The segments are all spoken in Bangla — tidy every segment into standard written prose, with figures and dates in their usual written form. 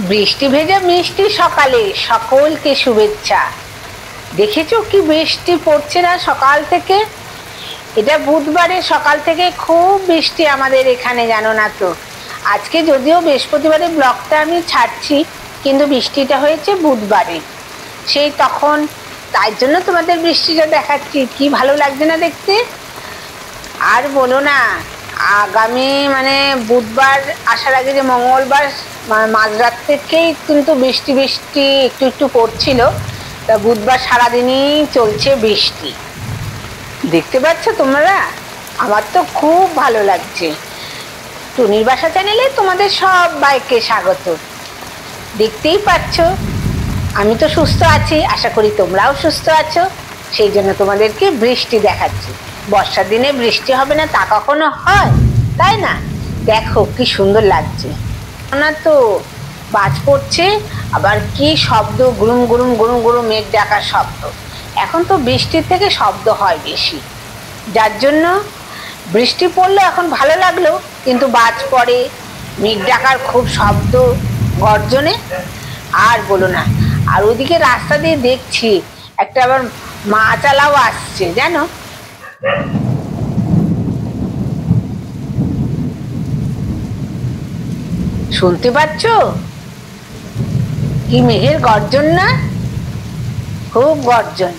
বৃষ্টি ভেজা মিষ্টি সকালে সকলকে শুভেচ্ছা। দেখেছো কি বৃষ্টি পড়ছে না সকাল থেকে? এটা বুধবারে সকাল থেকে খুব বৃষ্টি আমাদের এখানে, জানো না তো। আজকে যদিও বৃহস্পতিবারে ব্লগটা আমি ছাড়ছি, কিন্তু বৃষ্টিটা হয়েছে বুধবারে, সেই তখন, তাই জন্য তোমাদের বৃষ্টিটা দেখাচ্ছি। কি ভালো লাগছে না দেখতে? আর বলো না, আগামী বুধবার আসার আগে যে মঙ্গলবার মাঝরাত থেকেই কিন্তু বৃষ্টি বৃষ্টি একটু একটু পড়ছিল। তা বুধবার সারাদিনই চলছে বৃষ্টি, দেখতে পাচ্ছ তোমরা? আমার তো খুব ভালো লাগছে। টুনির বাসা চ্যানেলে তোমাদের সবাইকে স্বাগত। দেখতেই পাচ্ছ আমি তো সুস্থ আছি, আশা করি তোমরাও সুস্থ আছো, সেই জন্য তোমাদেরকে বৃষ্টি দেখাচ্ছি। বর্ষার দিনে বৃষ্টি হবে না তা কখনো হয়, তাই না? দেখো কি সুন্দর লাগছে না তো? বাজ পড়ছে, আবার কি শব্দ, গুরুম গুরুম গুরুম গুরুম মেঘ ডাকার শব্দ। এখন তো বৃষ্টির থেকে শব্দ হয় বেশি, যার জন্য বৃষ্টি পড়লো এখন ভালো লাগলো, কিন্তু বাজ পড়ে, মেঘ ডাকার খুব শব্দ, গর্জনে। আর বলো না, আর ওইদিকে রাস্তা দিয়ে দেখছি একটা আবার মাছালাও আসছে, জানো? শুনতে পাচ্ছ কি মেঘের গর্জন না? খুব গর্জন।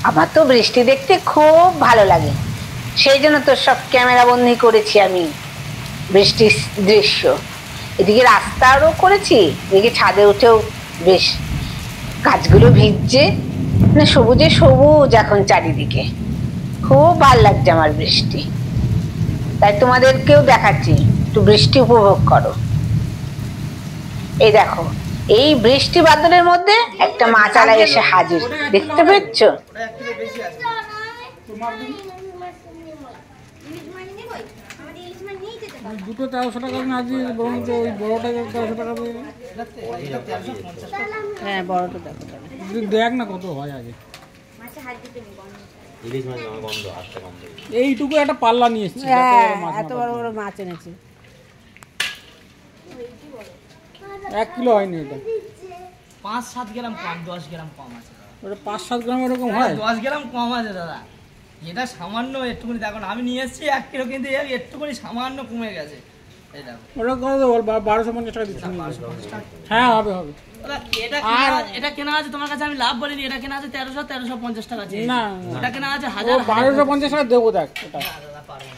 আমার তো বৃষ্টি দেখতে খুব ভালো লাগে, সেই জন্য তো সব ক্যামেরা বন্দি করেছি আমি বৃষ্টির দৃশ্য। এদিকে রাস্তারও করেছি, এদিকে ছাদে উঠেও বেশ গাছগুলো ভিজছে, সবুজে সবুজ এখন চারিদিকে। খুব ভাল লাগছে আমার বৃষ্টি, তাই তোমাদেরকেও দেখাচ্ছি, একটু বৃষ্টি উপভোগ করো। এই দেখো, এই বৃষ্টি বাদলের মধ্যে একটা মাছালা এসে হাজির, দেখতে পাচ্ছ? দুটো 1300 টাকা আজকে, বরং ওই বড়টা 1300 টাকা দিয়ে। হ্যাঁ, বড়টা দেখো, দেখ না কত হয় আগে। এইটুকু একটা পাল্লা নিয়ে এসেছি, এত বড় বড় মাছ এনেছে। 1 কিলো হয়নি এটা, 5-7 গ্রাম কম, 10 গ্রাম কম আছে। ওটা 5-7 গ্রাম এরকম হয়, 10 গ্রাম কম আছে দাদা। এটা সামান্য একটুখানি, দেখো না, আমি নিয়ে এসেছি 1 কিলো, কিন্তু একটুখানি সামান্য কমে গেছে। এই দেখো, ওটা কত বল, 1250 টাকা দিচ্ছি। 1250 টাকা। হ্যাঁ, হবে হবে। এটা কেনা আছে তোমার কাছে, আমি লাভ বলিনি। এটা কেনা আছে 1350 টাকা। না, ওটা কেনা আছে 1250 টাকা দেবো। দেখ ওটা দাদা পারবো না,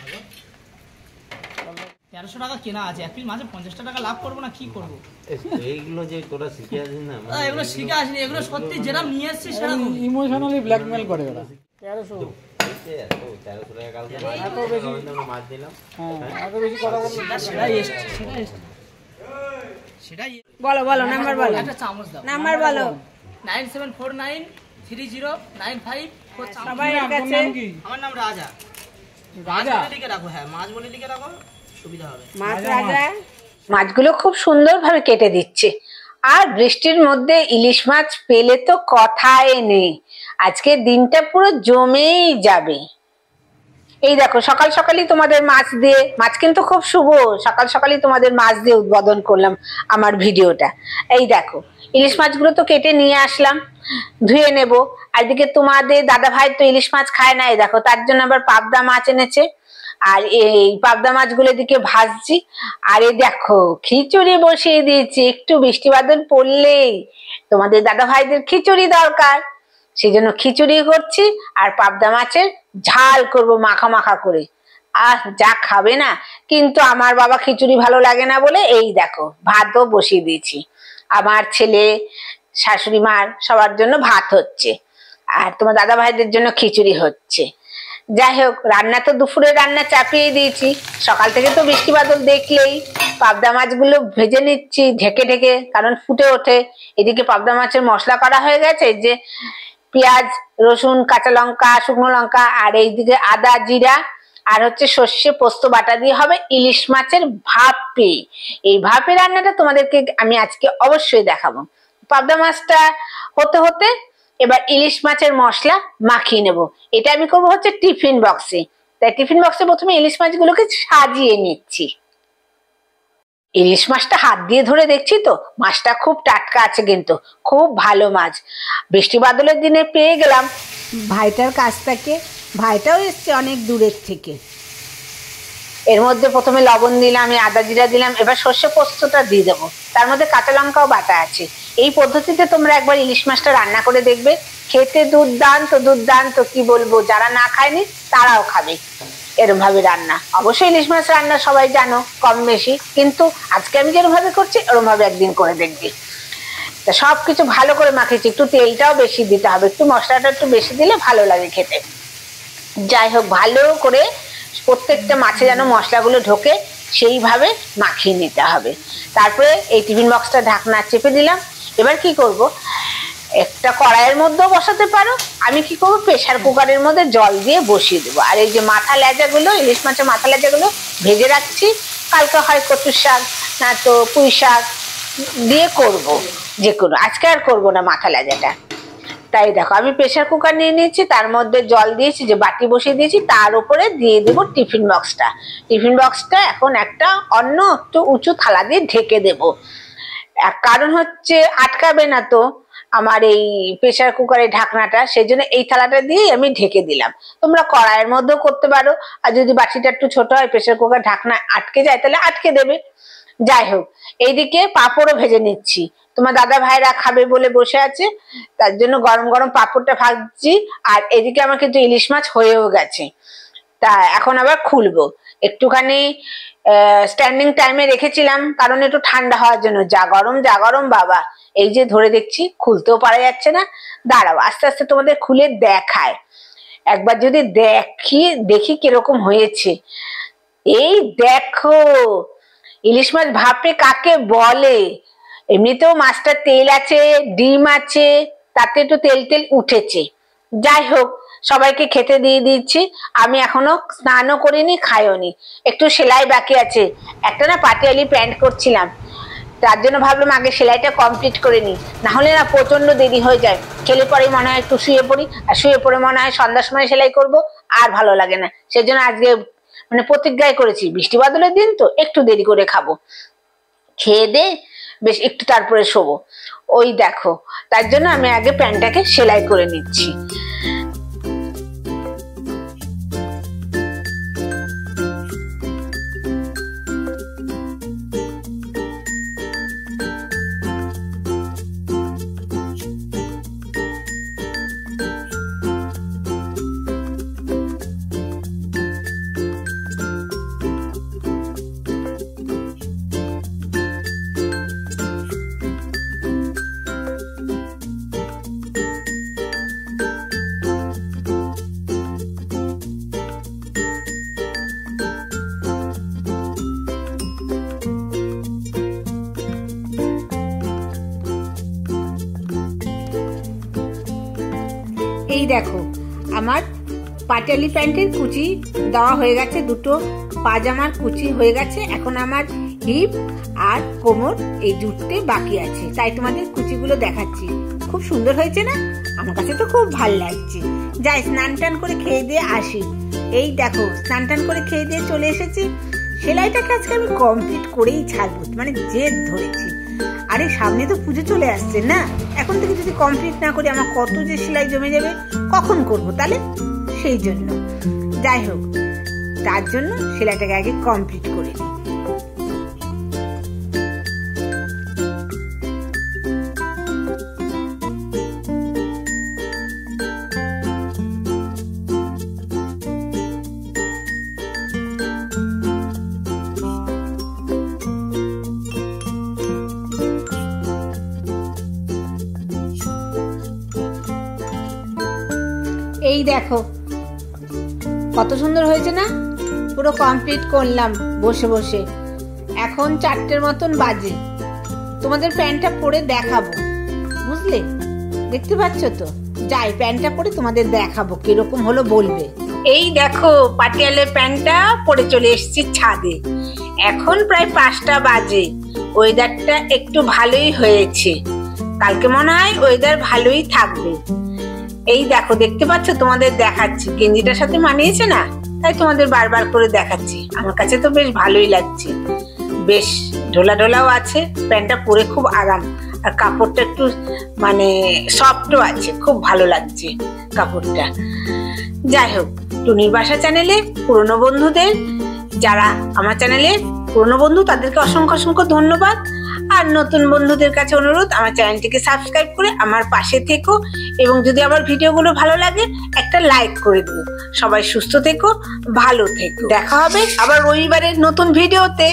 1300 টাকা কেনা আছে। এক পিস মাছে 50 টাকা লাভ করবো না, কি করবো? এইগুলো যে তোরা শিখে আসিস না, এগুলো শিখে আসিনি, এগুলো সত্যি যেরকম নিয়ে এসছি সেরকম। ইমোশনালি ব্ল্যাকমেল করে ওরা। 1300 1300 টাকা কালকে মাছ দিলাম। হ্যাঁ, এত বেশি কথা বলবো সেটাই। বলো বলো, নাম্বার বলো, একটা চামচ দাও। নাম্বার বলো। 9749309545। সবাই কাছে। আমার নাম রাজা। রাজা লিখে রাখো, হ্যাঁ, মাছ বলে লিখে রাখো, সুবিধা হবে। মাছ রাজা। মাছগুলো খুব সুন্দরভাবে কেটে দিচ্ছে, আর বৃষ্টির মধ্যে ইলিশ মাছ পেলে তো কথাই নেই, আজকের দিনটা পুরো জমেই যাবে। এই দেখো, সকাল সকালই তোমাদের মাছ দিয়ে, মাছ কিন্তু খুব শুভ, সকাল সকালই তোমাদের মাছ দিয়ে উদ্বোধন করলাম আমার ভিডিওটা। এই দেখো, ইলিশ মাছগুলো তো কেটে নিয়ে আসলাম, ধুয়ে নেব। আর এদিকে তোমাদের দাদা ভাই তো ইলিশ মাছ খায় না, এই দেখো তার জন্য আবার পাবদা মাছ এনেছে, আর এই পাবদা মাছগুলো এদিকে ভাজছি। আর এই দেখো, খিচুড়ি বসিয়ে দিয়েছি, একটু বৃষ্টি বাদল পড়লেই তোমাদের দাদা ভাইদের খিচুড়ি দরকার, সেই জন্য খিচুড়ি করছি। আর পাবদা মাছের ঝাল করব মাখা মাখা করে। আর যা খাবে না, কিন্তু আমার বাবা খিচুড়ি ভালো লাগে না বলে এই দেখো ভাতও বসিয়ে দিয়েছি। আমার ছেলে, শাশুড়ি মার সবার জন্য ভাত হচ্ছে, আর তোমার দাদা ভাইদের জন্য খিচুড়ি হচ্ছে। যাই হোক, রান্না তো দুপুরে রান্না চাপিয়ে দিয়েছি, সকাল থেকে তো বৃষ্টি বাদল দেখলেই। পাবদা মাছগুলো ভেজে নিচ্ছি ঢেকে ঢেকে, কারণ ফুটে ওঠে। এদিকে পাবদা মাছের মশলা করা হয়ে গেছে, যে পেঁয়াজ, রসুন, কাঁচা লঙ্কা, শুকনো লঙ্কা, আর এইদিকে আদা, জিরা, আর হচ্ছে সর্ষে পোস্ত বাটা দিয়ে হবে ইলিশ মাছের ভাপে। এই ভাপে রান্নাটা তোমাদেরকে আমি আজকে অবশ্যই দেখাবো। পাবদা মাছটা হতে হতে এবার ইলিশ মাছের মশলা মাখিয়ে নেব। এটা আমি করবো হচ্ছে টিফিন বক্সে, তাই টিফিন বক্সে প্রথমে ইলিশ মাছগুলোকে সাজিয়ে নিচ্ছি। ইলিশ মাছটা হাত দিয়ে ধরে দেখছি তো মাছটা খুব টাটকা আছে, কিন্তু খুব ভালো মাছ। বৃষ্টি বাদলের দিনে পেয়ে গেলাম ভাইটার কাছ থেকে। ভাইটাও এসছে অনেক দূরের থেকে। এর মধ্যে প্রথমে লবণ দিলাম, আদা জিরা দিলাম, এবার সর্ষে পোস্তটা দিয়ে দেবো। তার মধ্যে কাঁচা লঙ্কাও বাটা আছে। এই পদ্ধতিতে তোমরা একবার ইলিশ মাছটা রান্না করে দেখবে, খেতে দুর্দান্ত দুর্দান্ত, কি বলবো, যারা না খায়নি তারাও খাবে এরকম ভাবে রান্না। অবশ্যই ইলিশ মাছ রান্না সবাই জানো কম বেশি, কিন্তু আজকে আমি যেরকম ভাবে করছি এরকম ভাবে একদিন করে দেখবি। তা সবকিছু ভালো করে মাখিয়েছি, একটু তেলটাও বেশি দিতে হবে, একটু মশলাটা একটু বেশি দিলে ভালো লাগে খেতে। যাই হোক, ভালো করে প্রত্যেকটা মাছে যেন মশলাগুলো ঢোকে সেইভাবে মাখিয়ে নিতে হবে। তারপরে এই টিফিন বক্সটা ঢাকনা চেপে দিলাম। এবার কি করব, একটা কড়াইয়ের মধ্যেও বসাতে পারো, আমি কি করবো প্রেসার কুকারের মধ্যে জল দিয়ে বসিয়ে দেবো। আর এই যে মাথা লেজাগুলো, ইলিশ মাছের মাথা লেজাগুলো ভেজে রাখছি, কালকে হয় কচুর শাক না তো পুঁই শাক দিয়ে করব, যে কোনো, আজকে আর করবো না মাথা লেজাটা। তাই দেখো আমি প্রেসার কুকার নিয়ে নিয়েছি, তার মধ্যে জল দিয়েছি, যে বাটি বসিয়ে দিয়েছি, তার উপরে দিয়ে দেবো টিফিন বক্সটা। টিফিন বক্সটা এখন একটা অন্য একটু উঁচু থালা দিয়ে ঢেকে দেবো। কারণ হচ্ছে আটকাবে না তো আমার এই প্রেসার কুকারের ঢাকনাটা, সেই জন্য এই থালাটা দিয়ে আমি ঢেকে দিলাম। তোমরা কড়াইয়ের মধ্যেও করতে পারো, আর যদি বাটিটা একটু ছোট হয় প্রেসার কুকার ঢাকনা আটকে যায় তাহলে আটকে দেবে। যাই হোক, এইদিকে পাঁপড়ও ভেজে নিচ্ছি। তোমার দাদা ভাইরা খাবে বলে বসে আছে, তার জন্য গরম গরম পাঁপড়টা ভাজছি। আর এদিকে আমার কিন্তু ইলিশ মাছ হয়েও গেছে। তা এখন আবার খুলবো। একটুখানি স্ট্যান্ডিং টাইমে রেখেছিলাম, কারণ একটু ঠান্ডা হওয়ার জন্য। যা গরম বাবা, এই যে ধরে দেখছি খুলতেও পারা যাচ্ছে না। দাঁড়াও, আস্তে আস্তে তোমাদের খুলে দেখায়। একবার যদি দেখি কিরকম হয়েছে। এই দেখো, ইলিশ মাছ ভাপে কাকে বলে। এমনিতেও মাছটা তেল আছে, ডিম আছে, তাতে একটু তেল তেল উঠেছে। যাই হোক, সবাইকে খেতে দিয়ে দিচ্ছি। আমি এখনো স্নানও করিনি, খাইওনি, একটু সেলাই বাকি আছে। একটা না পাটিয়ালি প্যান্ট করছিলাম, তার জন্য ভাবলাম আগে সেলাইটা কমপ্লিট করে নিই, না হলে না প্রচন্ড দেরি হয়ে যায়। খেলে পরে মনে হয় একটু শুয়ে পড়ি, আর শুয়ে পড়ে মনে হয় সন্ধ্যার সময় সেলাই করব, আর ভালো লাগে না। সেজন্য আজকে মানে প্রতিজ্ঞায় করেছি, বৃষ্টি বাদলের দিন তো একটু দেরি করে খাবো, খেয়ে দে বেশ একটু তারপরে শোবো। ওই দেখো, তার জন্য আমি আগে প্যান্টটাকে সেলাই করে নিচ্ছি। এই দেখো, আমার পাটালি প্যান্টের কুচি দেওয়া হয়ে গেছে, দুটো পাজামার কুচি হয়ে গেছে। এখন আমার হিপ আর কোমর এই জুটতে বাকি আছে, তাই তোমাদের কুচিগুলো দেখাচ্ছি। খুব সুন্দর হয়েছে না? আমার কাছে তো খুব ভালো লাগছে। যাই স্নান টান করে খেয়ে দিয়ে আসি। এই দেখো, স্নান টান করে খেয়ে দিয়ে চলে এসেছি। সেলাইটাকে আজকে আমি কমপ্লিট করেই ছাড়বো, মানে জেদ ধরেছি। আরে সামনে তো পুজো চলে আসছে না, এখন থেকে যদি কমপ্লিট না করি আমার কত যে সেলাই জমে যাবে, কখন করবো তাহলে? সেই জন্য যাই হোক, তার জন্য সেলাইটাকে আগে কমপ্লিট করে নিই। এই দেখো কত সুন্দর হয়েছে না? পুরো কমপ্লিট করলাম বসে বসে। এখন 4টের মতন বাজে। তোমাদের প্যান্টটা পরে দেখাবো, বুঝলে? দেখতে পাচ্ছ তো? যাই প্যান্টটা পরে তোমাদের দেখাবো কিরকম হলো, বলবে। এই দেখো, পাটিয়ালের প্যান্টটা পরে চলে এসেছি ছাদে। এখন প্রায় 5টা বাজে। ওয়েদারটা একটু ভালোই হয়েছে, কালকে মনে হয় ওয়েদার ভালোই থাকবে। এই দেখো, দেখতে পাচ্ছ? তোমাদের দেখাচ্ছি, গেঞ্জিটার সাথে মানিয়েছে না? তাই তোমাদের বারবার করে দেখাচ্ছি। আমার কাছে তো বেশ ভালোই লাগছে, বেশ ঢোলা ঢোলাও আছে, প্যান্টটা পরে খুব আরাম, আর কাপড়টা একটু মানে সফটও আছে, খুব ভালো লাগছে কাপড়টা। যাই হোক, টুনির বাসা চ্যানেলে পুরনো বন্ধুদের, যারা আমার চ্যানেলে পুরনো বন্ধু তাদেরকে অসংখ্য অসংখ্য ধন্যবাদ। আর নতুন বন্ধুদের কাছে অনুরোধ, আমার চ্যানেলটিকে সাবস্ক্রাইব করে আমার পাশে থেকো, এবং যদি আমার ভিডিওগুলো ভালো লাগে একটা লাইক করে দিও। সবাই সুস্থ থেকো, ভালো থেকো। দেখা হবে আবার রবিবারের নতুন ভিডিওতে।